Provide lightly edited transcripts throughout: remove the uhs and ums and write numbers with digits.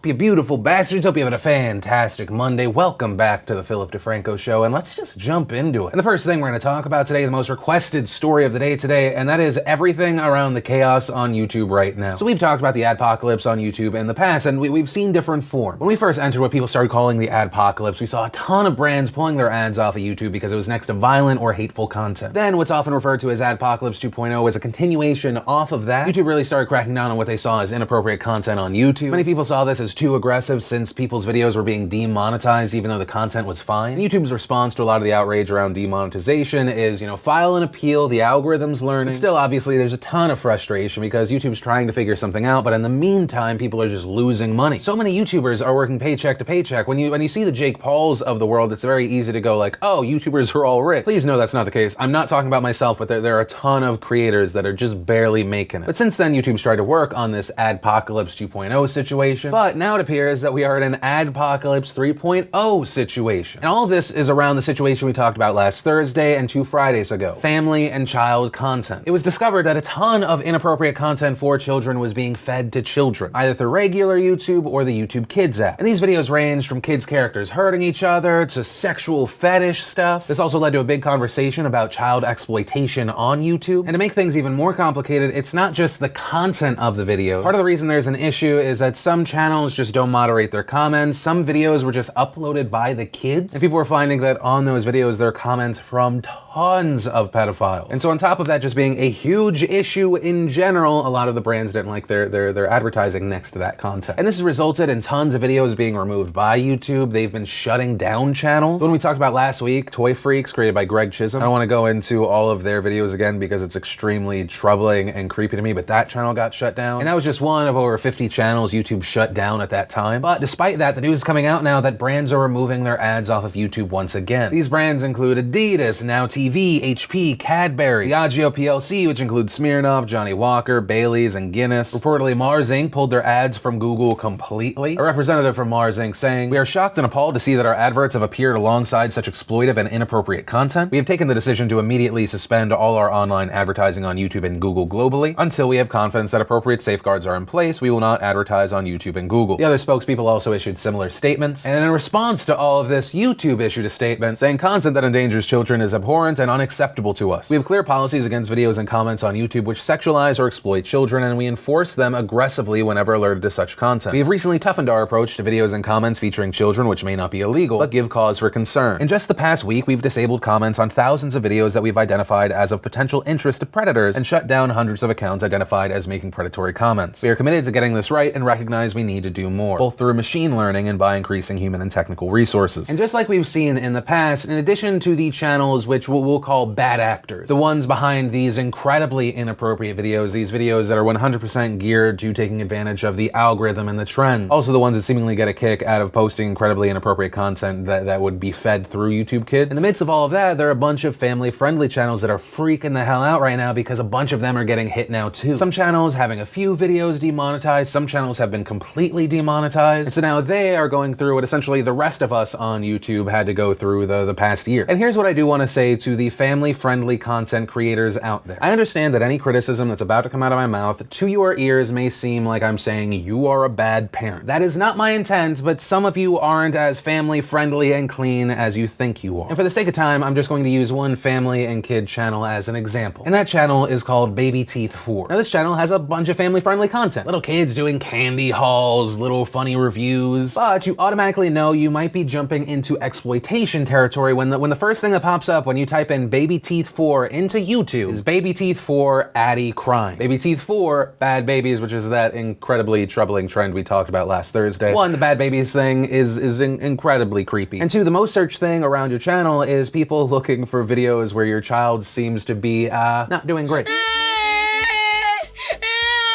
you beautiful bastards. Hope you having a fantastic Monday. Welcome back to the Philip DeFranco Show, and let's just jump into it. And the first thing we're going to talk about today, the most requested story of the day today, and that is everything around the chaos on YouTube right now. So we've talked about the adpocalypse on YouTube in the past, and we've seen different forms. When we first entered what people started calling the adpocalypse, we saw a ton of brands pulling their ads off of YouTube because it was next to violent or hateful content. Then what's often referred to as Adpocalypse 2.0 is a continuation off of that. YouTube really started cracking down on what they saw as inappropriate content on YouTube. Many people saw this as too aggressive since people's videos were being demonetized even though the content was fine. And YouTube's response to a lot of the outrage around demonetization is, file an appeal, the algorithm's learning. Still, obviously, there's a ton of frustration because YouTube's trying to figure something out, but in the meantime, people are just losing money. So many YouTubers are working paycheck to paycheck. When you see the Jake Pauls of the world, it's very easy to go like, oh, YouTubers are all rich. Please know that's not the case. I'm not talking about myself, but there are a ton of creators that are just barely making it. But since then, YouTube's tried to work on this Adpocalypse 2.0 situation, but now it appears that we are in an Adpocalypse 3.0 situation. And all of this is around the situation we talked about last Thursday and 2 Fridays ago, family and child content. It was discovered that a ton of inappropriate content for children was being fed to children, either through regular YouTube or the YouTube Kids app. And these videos ranged from kids' characters hurting each other to sexual fetish stuff. This also led to a big conversation about child exploitation on YouTube. And to make things even more complicated, it's not just the content of the video. Part of the reason there's an issue is that some channels just don't moderate their comments. Some videos were just uploaded by the kids, and people were finding that on those videos there are comments from tons of pedophiles. And so on top of that just being a huge issue in general, a lot of the brands didn't like their advertising next to that content. And this has resulted in tons of videos being removed by YouTube. They've been shutting down channels. When we talked about last week, Toy Freaks, created by Greg Chisholm, I don't want to go into all of their videos again because it's extremely troubling and creepy to me, but that channel got shut down. And that was just one of over 50 channels YouTube shut down at that time. But despite that, the news is coming out now that brands are removing their ads off of YouTube once again. These brands include Adidas, Now TV, HP, Cadbury, Diageo PLC, which includes Smirnoff, Johnny Walker, Bailey's, and Guinness. Reportedly, Mars Inc. pulled their ads from Google completely. A representative from Mars Inc. saying, "We are shocked and appalled to see that our adverts have appeared alongside such exploitive and inappropriate content. We have taken the decision to immediately suspend all our online advertising on YouTube and Google globally. Until we have confidence that appropriate safeguards are in place, we will not advertise on YouTube and Google." The other spokespeople also issued similar statements. And in response to all of this, YouTube issued a statement saying content that endangers children is abhorrent and unacceptable to us. We have clear policies against videos and comments on YouTube which sexualize or exploit children, and we enforce them aggressively whenever alerted to such content. We have recently toughened our approach to videos and comments featuring children, which may not be illegal, but give cause for concern. In just the past week, we've disabled comments on thousands of videos that we've identified as of potential interest to predators and shut down hundreds of accounts identified as making predatory comments. We are committed to getting this right and recognize we need to do more, both through machine learning and by increasing human and technical resources. And just like we've seen in the past, in addition to the channels which we'll call bad actors, the ones behind these incredibly inappropriate videos, these videos that are 100% geared to taking advantage of the algorithm and the trends, also the ones that seemingly get a kick out of posting incredibly inappropriate content that would be fed through YouTube Kids. In the midst of all of that, there are a bunch of family-friendly channels that are freaking the hell out right now because a bunch of them are getting hit now too. Some channels having a few videos demonetized, some channels have been completely demonetized, and so now they are going through what essentially the rest of us on YouTube had to go through the past year. And here's what I do want to say to the family-friendly content creators out there. I understand that any criticism that's about to come out of my mouth to your ears may seem like I'm saying you are a bad parent. That is not my intent, but some of you aren't as family-friendly and clean as you think you are. And for the sake of time, I'm just going to use one family and kid channel as an example. And that channel is called Baby Teeth 4. Now this channel has a bunch of family-friendly content. Little kids doing candy hauls, little funny reviews, but you automatically know you might be jumping into exploitation territory when the first thing that pops up when you type in Baby Teeth 4 into YouTube is Baby Teeth 4 Addy crime. Baby Teeth 4 bad babies, which is that incredibly troubling trend we talked about last Thursday. One, the bad babies thing is incredibly creepy. And two, the most searched thing around your channel is people looking for videos where your child seems to be not doing great.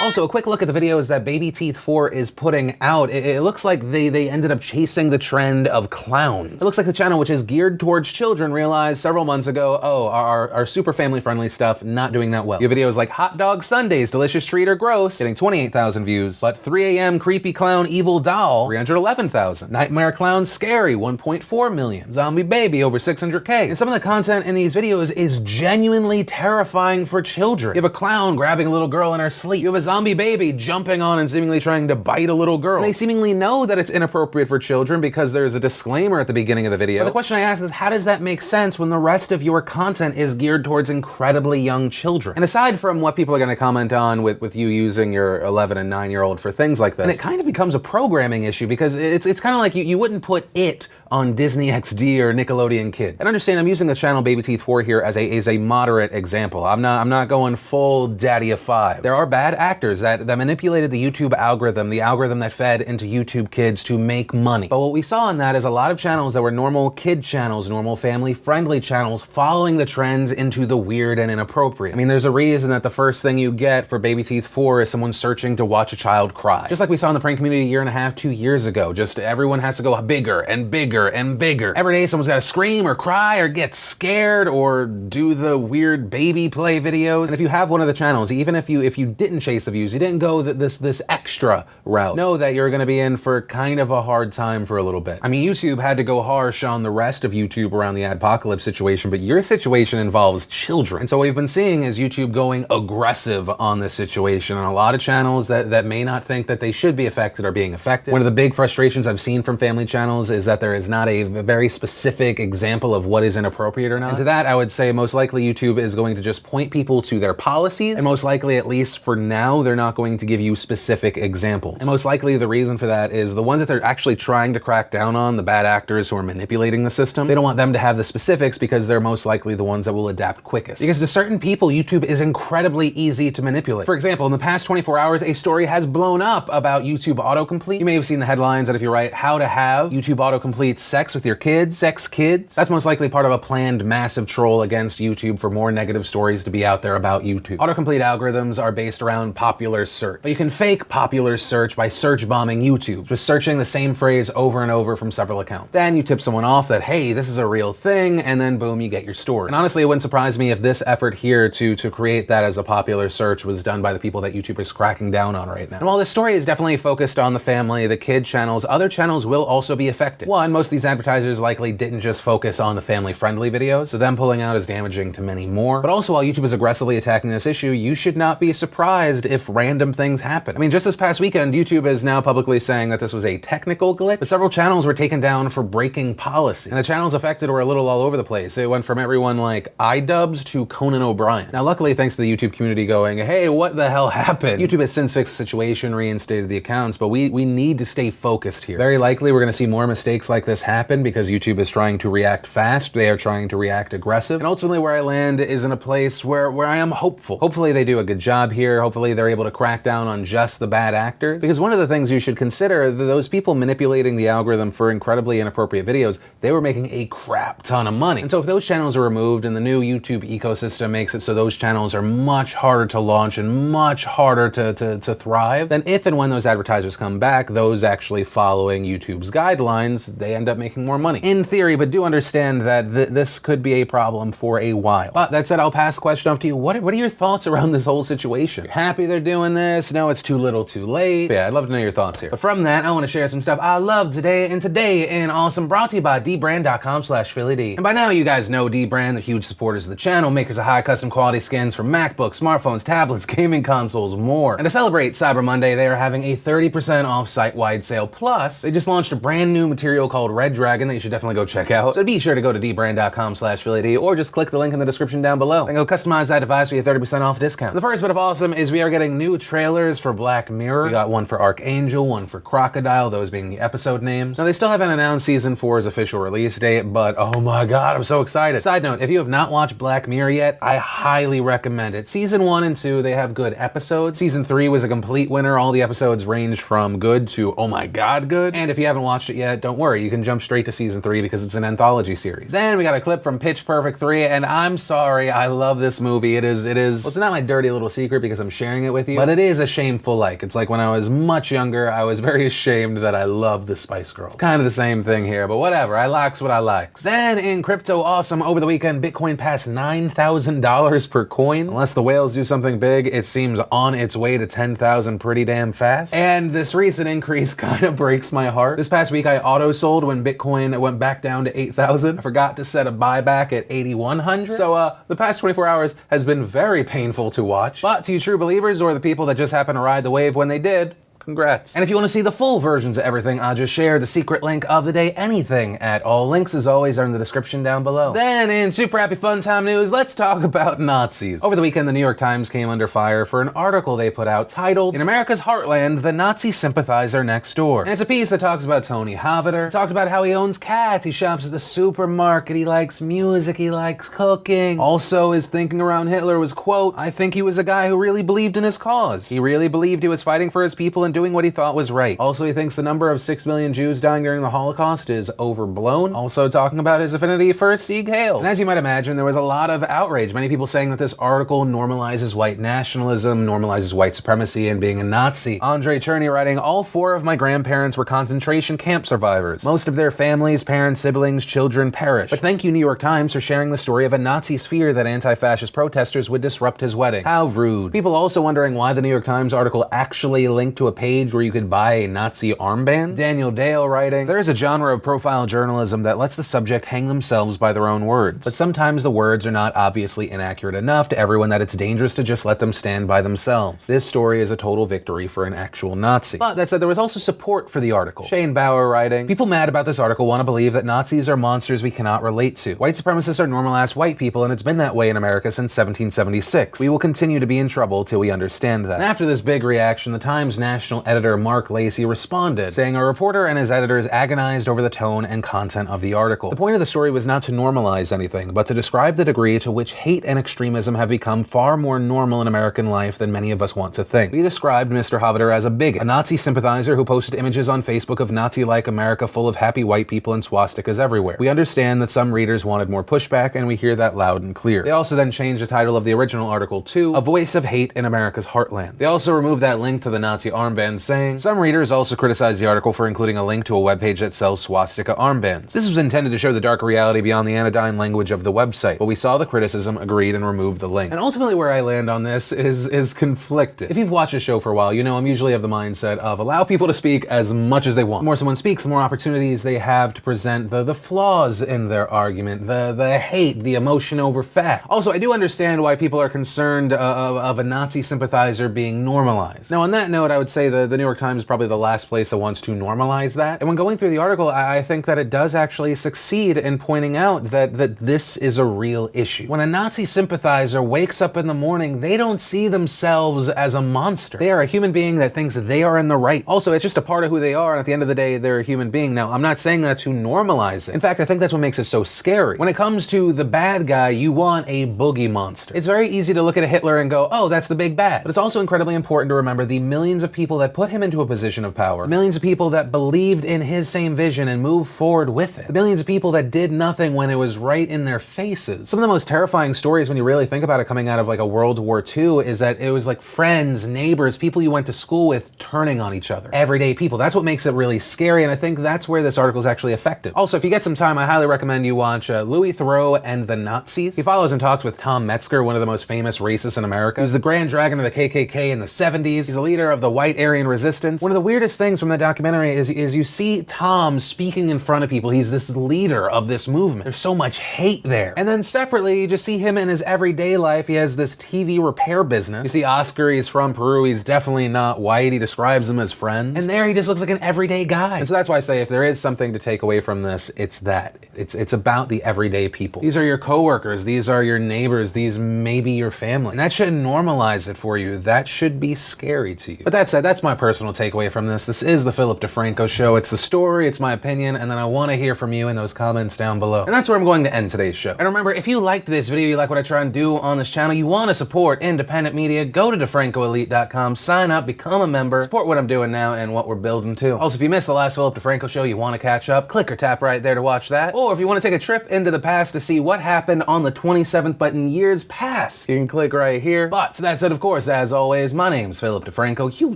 Also, a quick look at the videos that Baby Teeth 4 is putting out. It looks like they ended up chasing the trend of clowns. It looks like the channel, which is geared towards children, realized several months ago, oh, our super family-friendly stuff not doing that well. You have videos like Hot Dog Sundays, Delicious Treat or Gross, getting 28,000 views, but 3 AM Creepy Clown Evil Doll, 311,000. Nightmare Clown Scary, 1.4 million. Zombie Baby, over 600K. And some of the content in these videos is genuinely terrifying for children. You have a clown grabbing a little girl in her sleep. You have a zombie baby jumping on and seemingly trying to bite a little girl. And they seemingly know that it's inappropriate for children because there's a disclaimer at the beginning of the video. But the question I ask is, how does that make sense when the rest of your content is geared towards incredibly young children? And aside from what people are going to comment on with you using your 11 and 9-year-old for things like this, and it kind of becomes a programming issue because it's kind of like you wouldn't put it on Disney XD or Nickelodeon Kids. And understand, I'm using the channel Baby Teeth 4 here as a moderate example. I'm not going full Daddy of 5. There are bad actors that manipulated the YouTube algorithm, the algorithm that fed into YouTube Kids to make money. But what we saw in that is a lot of channels that were normal kid channels, normal family-friendly channels, following the trends into the weird and inappropriate. I mean, there's a reason that the first thing you get for Baby Teeth 4 is someone searching to watch a child cry. Just like we saw in the prank community a year and a half, 2 years ago. Just everyone has to go bigger and bigger and bigger. Every day someone's gotta scream or cry or get scared or do the weird baby play videos. And if you have one of the channels, even if you didn't chase the views, you didn't go this extra route, know that you're gonna be in for kind of a hard time for a little bit. I mean, YouTube had to go harsh on the rest of YouTube around the adpocalypse situation, but your situation involves children. And so what we've been seeing is YouTube going aggressive on this situation, and a lot of channels that may not think that they should be affected are being affected. One of the big frustrations I've seen from family channels is that there is not a very specific example of what is inappropriate or not. And to that, I would say most likely YouTube is going to just point people to their policies, and most likely, at least for now, they're not going to give you specific examples. And most likely the reason for that is the ones that they're actually trying to crack down on, the bad actors who are manipulating the system, they don't want them to have the specifics because they're most likely the ones that will adapt quickest. Because to certain people, YouTube is incredibly easy to manipulate. For example, in the past 24 hours, a story has blown up about YouTube autocomplete. You may have seen the headlines that if you write how to have YouTube autocomplete sex with your kids, sex kids, that's most likely part of a planned massive troll against YouTube for more negative stories to be out there about YouTube. Autocomplete algorithms are based around popular search, but you can fake popular search by search bombing YouTube, just searching the same phrase over and over from several accounts. Then you tip someone off that, hey, this is a real thing, and then boom, you get your story. And honestly, it wouldn't surprise me if this effort here to create that as a popular search was done by the people that YouTube is cracking down on right now. And while this story is definitely focused on the family, the kid channels, other channels will also be affected. One, most of these advertisers likely didn't just focus on the family-friendly videos, so them pulling out is damaging to many more. But also, while YouTube is aggressively attacking this issue, you should not be surprised if random things happen. I mean, just this past weekend, YouTube is now publicly saying that this was a technical glitch, but several channels were taken down for breaking policy. And the channels affected were a little all over the place. It went from everyone like iDubbbz to Conan O'Brien. Now, luckily, thanks to the YouTube community going, hey, what the hell happened? YouTube has since fixed the situation, reinstated the accounts, but we need to stay focused here. Very likely, we're gonna see more mistakes like this happen because YouTube is trying to react fast. They are trying to react aggressive. And ultimately, where I land is in a place where I am hopeful. Hopefully, they do a good job here. Hopefully, they're able to crack down on just the bad actors. Because one of the things you should consider, those people manipulating the algorithm for incredibly inappropriate videos, they were making a crap ton of money. And so if those channels are removed and the new YouTube ecosystem makes it so those channels are much harder to launch and much harder to thrive, then if and when those advertisers come back, those actually following YouTube's guidelines, they end up making more money. In theory, but do understand that this could be a problem for a while. But that said, I'll pass the question off to you. What are your thoughts around this whole situation? You're happy they're doing this? No, it's too little too late? But yeah, I'd love to know your thoughts here. But from that, I want to share some stuff I love today, and today in Awesome, brought to you by dbrand.com/PhillyD. And by now, you guys know dbrand, they're huge supporters of the channel, makers of high custom quality skins for MacBooks, smartphones, tablets, gaming consoles, more. And to celebrate Cyber Monday, they are having a 30% off site-wide sale. Plus, they just launched a brand new material called Red Dragon that you should definitely go check out. So be sure to go to dbrand.com/PhillyD or just click the link in the description down below and go customize that device for your 30% off discount. The first bit of awesome is we are getting new trailers for Black Mirror. We got one for Archangel, one for Crocodile, those being the episode names. Now, they still haven't announced season 4's official release date, but oh my god, I'm so excited. Side note, if you have not watched Black Mirror yet, I highly recommend it. Season 1 and 2, they have good episodes. Season 3 was a complete winner. All the episodes ranged from good to oh my god good. And if you haven't watched it yet, don't worry, you can jump straight to season 3 because it's an anthology series. Then we got a clip from Pitch Perfect 3, and I'm sorry, I love this movie. It is, well, it's not my dirty little secret because I'm sharing it with you, but it is a shameful like. It's like when I was much younger, I was very ashamed that I loved the Spice Girls. It's kind of the same thing here, but whatever, I likes what I likes. Then in Crypto Awesome, over the weekend, Bitcoin passed $9,000 per coin. Unless the whales do something big, it seems on its way to 10,000 pretty damn fast. And this recent increase kind of breaks my heart. This past week, I auto-sold when Bitcoin went back down to 8,000. I forgot to set a buyback at 8,100. So the past 24 hours has been very painful to watch. But to you true believers or the people that just happen to ride the wave when they did, congrats. And if you want to see the full versions of everything I just shared, the secret link of the day, anything at all, links as always are in the description down below. Then in super happy fun time news, let's talk about Nazis. Over the weekend, the New York Times came under fire for an article they put out titled, "In America's Heartland, the Nazi Sympathizer Next Door." And it's a piece that talks about Tony Havitter, talked about how he owns cats, he shops at the supermarket, he likes music, he likes cooking. Also, his thinking around Hitler was, quote, "I think he was a guy who really believed in his cause. He really believed he was fighting for his people and doing what he thought was right." Also, he thinks the number of 6 million Jews dying during the Holocaust is overblown. Also talking about his affinity for Sieg Heil. And as you might imagine, there was a lot of outrage. Many people saying that this article normalizes white nationalism, normalizes white supremacy and being a Nazi. Andre Cherney writing, "All 4 of my grandparents were concentration camp survivors. Most of their families, parents, siblings, children perished. But thank you, New York Times, for sharing the story of a Nazi's fear that anti-fascist protesters would disrupt his wedding. How rude." People also wondering why the New York Times article actually linked to a page where you could buy a Nazi armband. Daniel Dale writing, "There is a genre of profile journalism that lets the subject hang themselves by their own words. But sometimes the words are not obviously inaccurate enough to everyone that it's dangerous to just let them stand by themselves. This story is a total victory for an actual Nazi." But that said, there was also support for the article. Shane Bauer writing, "People mad about this article want to believe that Nazis are monsters we cannot relate to. White supremacists are normal-ass white people, and it's been that way in America since 1776. We will continue to be in trouble till we understand that." And after this big reaction, the Times national editor Mark Lacey responded, saying a reporter and his editors agonized over the tone and content of the article. The point of the story was not to normalize anything, but to describe the degree to which hate and extremism have become far more normal in American life than many of us want to think. We described Mr. Havitter as a bigot, a Nazi sympathizer who posted images on Facebook of Nazi-like America full of happy white people and swastikas everywhere. We understand that some readers wanted more pushback, and we hear that loud and clear. They also then changed the title of the original article to "A Voice of Hate in America's Heartland." They also removed that link to the Nazi armband, saying, "Some readers also criticized the article for including a link to a webpage that sells swastika armbands. This was intended to show the darker reality beyond the anodyne language of the website, but we saw the criticism, agreed, and removed the link." And ultimately where I land on this is conflicted. If you've watched the show for a while, you know I'm usually of the mindset of allow people to speak as much as they want. The more someone speaks, the more opportunities they have to present the flaws in their argument, the hate, the emotion over fact. Also, I do understand why people are concerned of a Nazi sympathizer being normalized. Now, on that note, I would say the New York Times is probably the last place that wants to normalize that. And when going through the article, I think that it does actually succeed in pointing out that this is a real issue. When a Nazi sympathizer wakes up in the morning, they don't see themselves as a monster. They are a human being that thinks they are in the right. Also, it's just a part of who they are, and at the end of the day, they're a human being. Now, I'm not saying that to normalize it. In fact, I think that's what makes it so scary. When it comes to the bad guy, you want a boogie monster. It's very easy to look at a Hitler and go, oh, that's the big bad. But it's also incredibly important to remember the millions of people that put him into a position of power, millions of people that believed in his same vision and moved forward with it, the millions of people that did nothing when it was right in their faces. Some of the most terrifying stories when you really think about it coming out of like a World War II is that it was like friends, neighbors, people you went to school with turning on each other. Everyday people. That's what makes it really scary, and I think that's where this article is actually effective. Also, if you get some time, I highly recommend you watch Louis Theroux and the Nazis. He follows and talks with Tom Metzger, one of the most famous racists in America. He was the Grand Dragon of the KKK in the 70s. He's a leader of the White Aryan Resistance. One of the weirdest things from that documentary is you see Tom speaking in front of people. He's this leader of this movement. There's so much hate there. And then separately, you just see him in his everyday life. He has this TV repair business. You see Oscar, he's from Peru. He's definitely not white. He describes them as friends. And there he just looks like an everyday guy. And so that's why I say if there is something to take away from this, it's that. It's about the everyday people. These are your coworkers. These are your neighbors. These may be your family. And that shouldn't normalize it for you. That should be scary to you. But that said, that's my personal takeaway from this. This is the Philip DeFranco Show. It's the story, it's my opinion, and then I want to hear from you in those comments down below. And that's where I'm going to end today's show. And remember, if you liked this video, you like what I try and do on this channel, you want to support independent media, go to DeFrancoElite.com, sign up, become a member, support what I'm doing now and what we're building too. Also, if you missed the last Philip DeFranco Show, you want to catch up, click or tap right there to watch that. Or if you want to take a trip into the past to see what happened on the 27th, but in years past, you can click right here. But that said, of course, as always, my name's Philip DeFranco. You've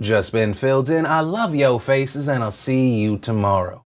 just been filled in. I love yo faces, and I'll see you tomorrow.